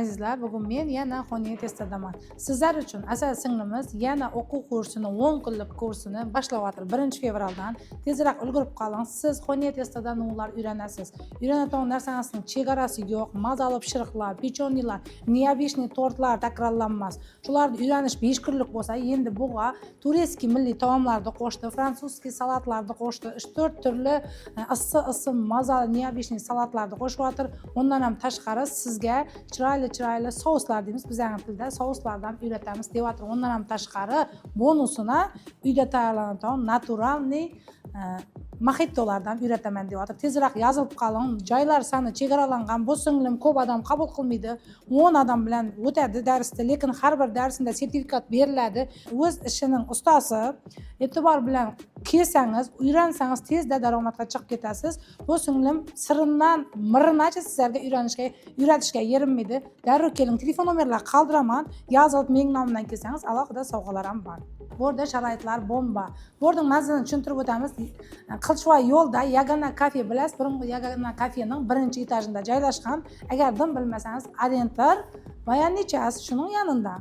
azizlar, bugun men yana xoniya testadaman. Sizlar uchun asal singlimiz yana o'quv kursini 10 kunlik kursini boshlayotir 1-fevraldan. Tezroq ulgurib qoling. Siz xoniya testida nimalar o'rganasiz. O'rganadigan narsanizning chegarasi yo'q. Mazali pishiriqlar, pechonilar, neobishniy tortlar takrorlanmas. Shularni o'rganish 5 kunlik bo'lsa, endi buga tureskiy milliy taomlarni qo'shdi, fransuzskiy salatlarni qo'shdi, 3-4 turli issiq mazali neobishniy salatlarni qo'shyapti. Ondan ham tashqari sizga chiroyli souslar deymiz, bizning tilda souslardan o'rgatamiz deyapti. Ondan ham tashqari bonusini uyda tayyorlanadigan naturalniy maxittolardan o'rgataman deyapti. Tezroq yozib qoling. Joylar soni chegaralangan. Bu singlim ko'p odam qabul qilmaydi. 10 odam bilan o'tadi darsda, lekin har bir darsida sertifikat beriladi. O'z ishining ustasi e'tibor bilan kelsangiz, o'rgansangiz tezda daromadga chiqib ketasiz. Bu singlim siridan mirinacha sizlarga o'rgatishga yerinmaydi. Darrov keling, telefon nomerlarini qoldiraman. Yozib mening nomimdan kelsangiz alohida sovg'alar ham bor. Bu yerda sharoitlar bomba. Bu yerning mazmunini tushuntirib o'tamiz. Qilchvoy yo'lda Yagona kafe bilasiz, burungi Yagona kafening 1-etajida joylashgan. Agar dim bilmasangiz, Adentir va yana nechasi shuning yonida.